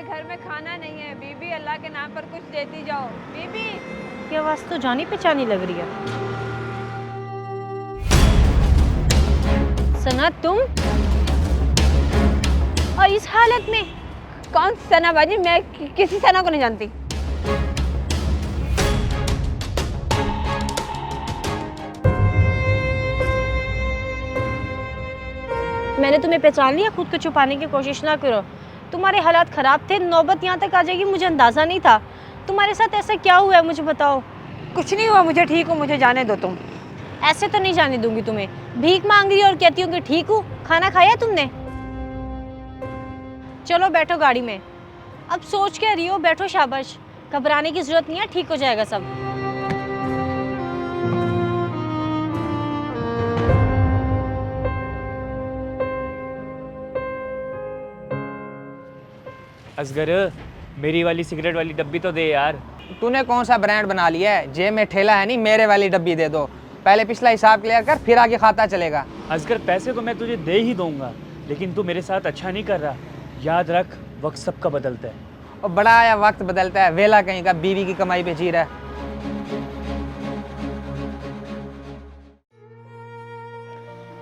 घर में खाना नहीं है। बीबी अल्लाह के नाम पर कुछ देती जाओ। बीबी की आवाज़ तो जानी पहचानी लग रही है। सना तुम और इस हालत में? कौन सना बाजी? मैं किसी सना को नहीं जानती। मैंने तुम्हें पहचान लिया, खुद को छुपाने की कोशिश ना करो। तुम्हारे हालात ख़राब थे, नौबत यहाँ तक आ जाएगी मुझे अंदाज़ा नहीं था। तुम्हारे साथ ऐसा क्या हुआ है मुझे बताओ। कुछ नहीं हुआ, मुझे ठीक हूँ, मुझे जाने दो तुम। ऐसे तो नहीं जाने दूंगी तुम्हें। भीख मांग रही हो और कहती हूँ कि ठीक हूँ। खाना खाया तुमने? चलो बैठो गाड़ी में। अब सोच क्या रही हो? बैठो, शाबाश। घबराने की जरूरत नहीं है, ठीक हो जाएगा सब। असगर, मेरी वाली सिगरेट वाली डब्बी तो दे यार। तूने कौन सा ब्रांड बना लिया है? जेब में ठेला है नहीं, मेरे वाली डब्बी दे दो। पहले पिछला हिसाब क्लियर कर, फिर आगे खाता चलेगा। असगर, पैसे तो मैं तुझे दे ही दूंगा, लेकिन तू मेरे साथ अच्छा नहीं कर रहा। याद रख, वक्त सबका बदलता है। और बड़ा आया वक्त बदलता है, वेला कहीं का बीवी की कमाई पे जी रहा है।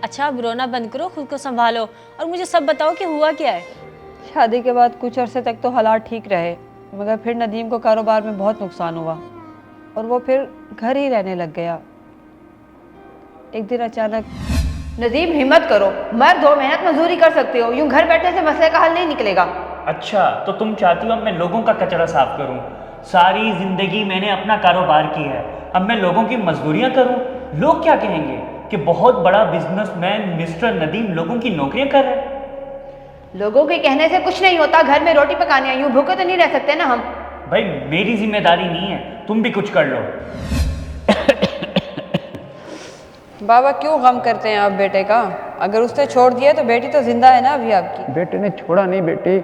अच्छा अब रोना बंद करो, खुद को संभालो और मुझे सब बताओ कि हुआ क्या है। शादी के बाद कुछ अरसे तक तो हालात ठीक रहे, मगर फिर नदीम को कारोबार में बहुत नुकसान हुआ और वो फिर घर ही रहने लग गया। एक दिन अचानक, नदीम हिम्मत करो, मर्द हो, मेहनत मजदूरी कर सकते हो, यूं घर बैठने से मसले का हल नहीं निकलेगा। अच्छा, तो तुम चाहती हो अब मैं लोगों का कचरा साफ करूं? सारी जिंदगी मैंने अपना कारोबार किया है, अब मैं लोगों की मजदूरियां करूं? लोग क्या कहेंगे कि बहुत बड़ा बिजनेसमैन मिस्टर नदीम लोगों की नौकरियां कर रहे हैं। लोगों के कहने से कुछ नहीं होता, घर में रोटी पकानी है, यूं भूखे तो नहीं रह सकते ना हम। भाई मेरी जिम्मेदारी नहीं है, तुम भी कुछ कर लो। बाबा क्यों गम करते हैं आप बेटे का? अगर उसने छोड़ दिया तो बेटी तो जिंदा है ना अभी आपकी। बेटे ने छोड़ा नहीं बेटी,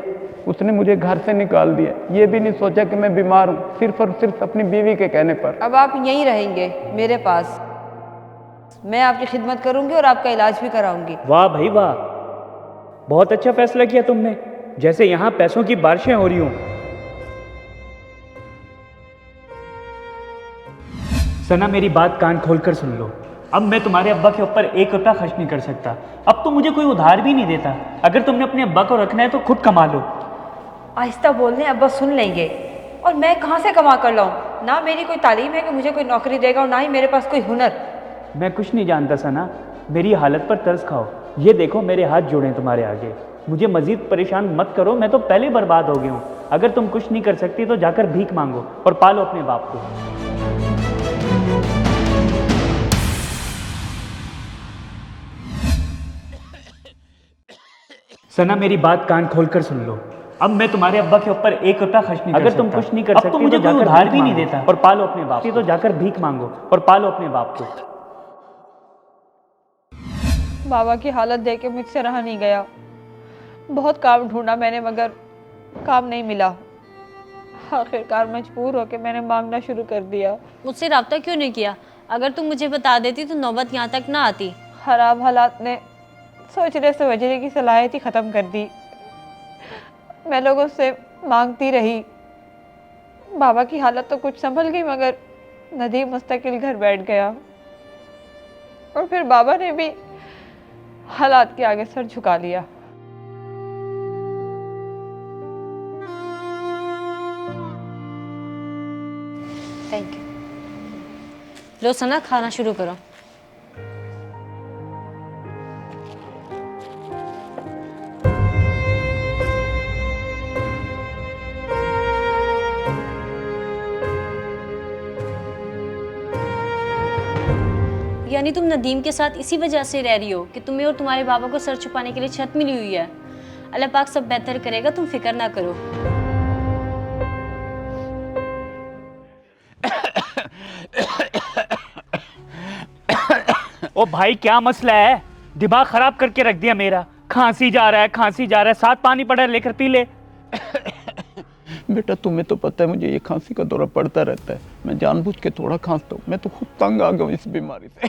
उसने मुझे घर से निकाल दिया। ये भी नहीं सोचा कि मैं बीमार हूँ, सिर्फ और सिर्फ अपनी बीवी के कहने पर। अब आप यहीं रहेंगे मेरे पास, मैं आपकी खिदमत करूंगी और आपका इलाज भी कराऊंगी। वाह भाई वाह, बहुत अच्छा फैसला किया तुमने, जैसे यहाँ पैसों की बारिशें हो रही हों। सना मेरी बात कान खोलकर सुन लो, अब मैं तुम्हारे अब्बा के ऊपर 1 रुपया खर्च नहीं कर सकता। अब तो मुझे कोई उधार भी नहीं देता। अगर तुमने अपने अब्बा को रखना है तो खुद कमा लो। आहिस्ता बोलने अब्बा सुन लेंगे, और मैं कहाँ से कमा कर लाऊं? ना मेरी कोई तालीम है कि मुझे कोई नौकरी देगा और ना ही मेरे पास कोई हुनर। मैं कुछ नहीं जानता सना, मेरी हालत पर तरस खाओ। ये देखो मेरे हाथ जोड़े हैं तुम्हारे आगे, मुझे मजीद परेशान मत करो, मैं तो पहले बर्बाद हो गया हूँ। अगर तुम कुछ नहीं कर सकती तो जाकर भीख मांगो और पालो अपने बाप को। सना मेरी बात कान खोलकर सुन लो, अब मैं तुम्हारे अब्बा के ऊपर 1 रुपया खर्च नहीं कर सकता। अगर तुम कुछ नहीं कर सकती तो मुझे कोई उधार भी नहीं देता और पालो अपने बाप को। तो जाकर भीख मांगो और पालो अपने बाप को। बाबा की हालत देख के मुझसे रहा नहीं गया। बहुत काम ढूंढा मैंने मगर काम नहीं मिला। आखिरकार मजबूर होकर मैंने मांगना शुरू कर दिया। मुझसे रब्ता क्यों नहीं किया? अगर तुम मुझे बता देती तो नौबत यहाँ तक ना आती। खराब हालात ने सोचने समझने की सलाहियत ही ख़त्म कर दी। मैं लोगों से मांगती रही। बाबा की हालत तो कुछ संभल गई मगर नदीम मुस्तकिल घर बैठ गया और फिर बाबा ने भी हालात के आगे सर झुका लिया। Thank you. लो सना, खाना शुरू करो। यानी तुम नदीम के साथ इसी वजह से रह रही हो कि तुम्हें और तुम्हारे बाबा को सर छुपाने के लिए छत मिली हुई है। अल्लाह पाक सब बेहतर करेगा, तुम फिक्र ना करो। ओ भाई क्या मसला है? दिमाग खराब करके रख दिया मेरा। खांसी जा रहा है, खांसी जा रहा है, साथ पानी पड़ा है, लेकर पी ले। बेटा तुम्हें तो पता है मुझे ये खांसी का दौरा पड़ता रहता है, मैं जानबूझ के थोड़ा खांसता हूँ। मैं तो खुद तंग आ गया हूँ इस बीमारी से।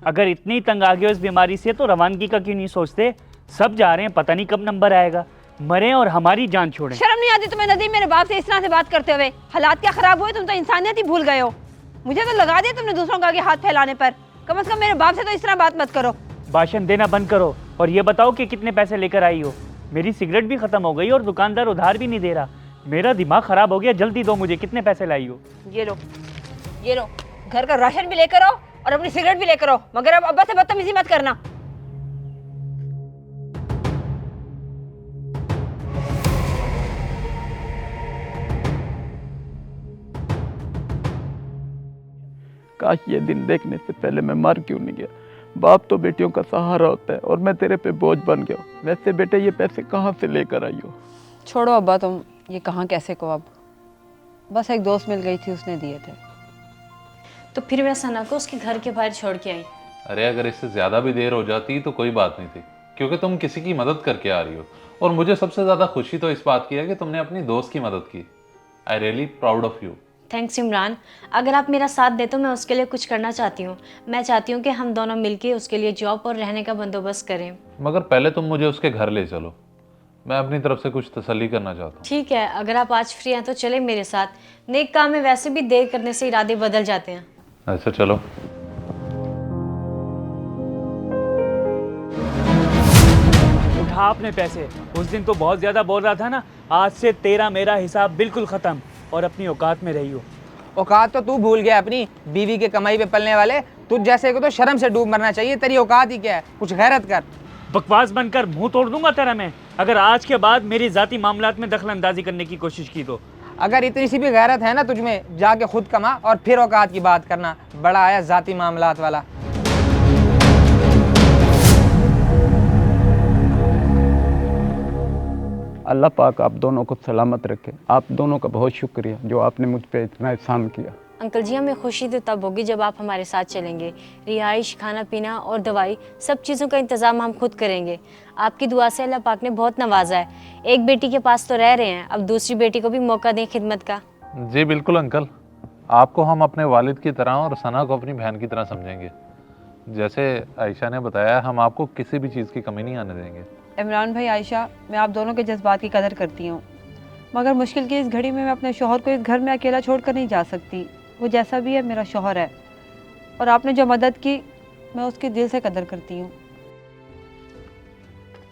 अगर इतनी तंग आ गए हो इस बीमारी से तो रवानगी का क्यों नहीं सोचते? सब जा रहे हैं, पता नहीं कब नंबर आएगा। मरें और हमारी जान छोड़ें। शर्म नहीं आती तुम्हें नदीम मेरे बाप से इस तरह से बात करते हुए? हालात क्या खराब हुए, तुम तो इंसानियत ही भूल गए हो। मुझे तो लगा दिया तुमने दूसरों के आगे हाथ फैलाने पर। कम से कम मेरे बाप से तो इस तरह बात मत करो। भाषण देना बंद करो और ये बताओ कि कितने पैसे लेकर आई हो। मेरी सिगरेट भी खत्म हो गई और दुकानदार उधार भी नहीं दे रहा। मेरा दिमाग खराब हो गया, जल्दी दो मुझे, कितने पैसे लाई हो? ये लो, ये लो, घर का राशन भी लेकर आओ और अपनी सिगरेट भी लेकर आओ, मगर अब अब्बा से बदतमीजी मत करना। काश ये दिन देखने से पहले मैं मर क्यों नहीं गया। बाप तो बेटियों का सहारा होता है और मैं तेरे पे बोझ बन गया हूँ। वैसे बेटे ये पैसे कहाँ से लेकर आई हो? छोड़ो अब्बा, तुम ये कहाँ कैसे को, अब बस एक दोस्त मिल गई थी, उसने दिए थे। तो फिर मैं सना को उसके घर के बाहर छोड़ के आई। अरे अगर इससे ज़्यादा भी देर हो जाती तो कोई बात नहीं थी, क्योंकि तुम किसी की मदद करके आ रही हो। और मुझे सबसे ज़्यादा खुशी तो इस बात की है कि तुमने अपनी दोस्त की मदद की। I really proud of you. Thanks Imran. अगर आप मेरा साथ दे तो मैं उसके लिए कुछ करना चाहती हूँ। मैं चाहती हूँ कि हम दोनों मिलके उसके लिए जॉब और रहने का बंदोबस्त करें। मगर पहले तुम मुझे उसके घर ले चलो, मैं अपनी तरफ से कुछ तसल्ली करना चाहता हूँ। ठीक है, अगर आप आज फ्री हैं तो चले मेरे साथ। नेक काम में वैसे भी देर करने से इरादे बदल जाते हैं। अच्छा चलो। उठा अपने पैसे। उस दिन तो बहुत ज़्यादा बोल रहा था ना, आज से तेरा मेरा हिसाब बिल्कुल ख़त्म और अपनी औकात में रही हो। औकात तो तू भूल गया अपनी, बीवी के कमाई पे पलने वाले। तुझ जैसे को तो शर्म से डूब मरना चाहिए। तेरी औकात ही क्या है? कुछ गैरत कर। बकवास बनकर मुंह तोड़ दूंगा तेरा मैं, अगर आज के बाद मेरी जाती मामलात में दखल अंदाजी करने की कोशिश की तो। अगर इतनी सी भी गैरत है ना तुझ में, जाके खुद कमा और फिर औकात की बात करना। बड़ा आया जाती मामलात वाला। अल्लाह पाक आप दोनों को सलामत रखे। आप दोनों का बहुत शुक्रिया जो आपने मुझ पे इतना एहसान किया। अंकल जी, हमें खुशी तो तब होगी जब आप हमारे साथ चलेंगे। रिहाइश, खाना पीना और दवाई, सब चीज़ों का इंतज़ाम हम खुद करेंगे। आपकी दुआ से अल्लाह पाक ने बहुत नवाजा है। एक बेटी के पास तो रह रहे हैं, अब दूसरी बेटी को भी मौका दें खिदमत का। जी बिल्कुल अंकल, आपको हम अपने वालिद की तरह और सना को अपनी बहन की तरह समझेंगे। जैसे आयशा ने बताया, हम आपको किसी भी चीज़ की कमी नहीं आने देंगे। इमरान भाई, आयशा, मैं आप दोनों के जज्बात की कदर करती हूँ, मगर मुश्किल की इस घड़ी में मैं अपने शौहर को इस घर में अकेला छोड़कर नहीं जा सकती। वो जैसा भी है मेरा शौहर है और आपने जो मदद की मैं उसकी दिल से कदर करती हूँ।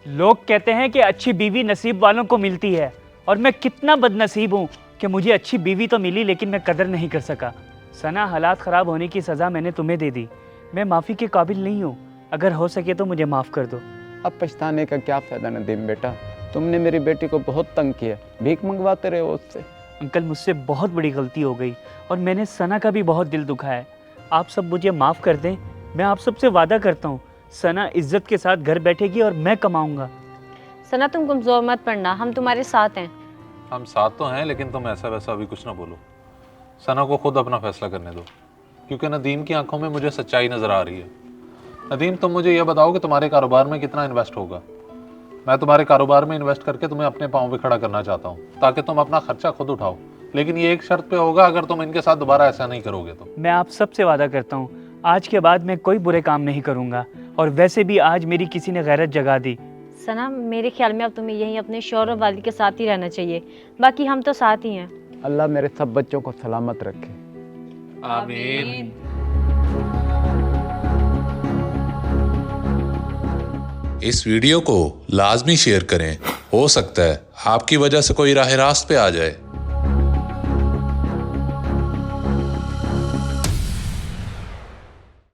लोग कहते हैं कि अच्छी बीवी नसीब वालों को मिलती है और मैं कितना बदनसीब हूँ कि मुझे अच्छी बीवी तो मिली लेकिन मैं कदर नहीं कर सका। सना, हालात ख़राब होने की सज़ा मैंने तुम्हें दे दी। मैं माफ़ी के काबिल नहीं हूँ, अगर हो सके तो मुझे माफ़ कर दो। अब पछताने का क्या फ़ायदा नदीम बेटा, तुमने मेरी बेटी को बहुत तंग किया, भीख मंगवाते रहे हो उससे। अंकल, मुझसे बहुत बड़ी गलती हो गई और मैंने सना का भी बहुत दिल दुखाया है। आप सब मुझे माफ़ कर दें। मैं आप सबसे वादा करता हूँ, सना इज्जत के साथ घर बैठेगी और मैं कमाऊँगा। सना, तुम कमज़ोर मत पड़ना, हम तुम्हारे साथ हैं। हम साथ तो हैं, लेकिन तुम ऐसा वैसा अभी कुछ ना बोलो। सना को खुद अपना फैसला करने दो, क्योंकि नदीम की आंखों में मुझे सच्चाई नज़र आ रही है। नदीम, तुम मुझे यह बताओ कि तुम्हारे कारोबार में कितना इन्वेस्ट होगा। मैं तुम्हारे कारोबार में इन्वेस्ट करके तुम्हें अपने पाँव पे खड़ा करना चाहता हूँ, ताकि तुम अपना खर्चा खुद उठाओ। लेकिन ये एक शर्त पे होगा, अगर तुम इनके साथ दोबारा ऐसा नहीं करोगे तो। मैं आप सबसे वादा करता हूँ, आज के बाद मैं कोई बुरे काम नहीं करूँगा। और वैसे भी आज मेरी किसी ने गैरत जगा दी। सना, मेरे ख्याल में अब तुम्हें यहीं अपने शौहर और वालिद के साथ ही रहना चाहिए, बाकी हम तो साथ ही हैं। अल्लाह मेरे सब बच्चों को सलामत रखे। आमीन। इस वीडियो को लाजमी शेयर करें। हो सकता है आपकी वजह से कोई राह रास्त पे आ जाए।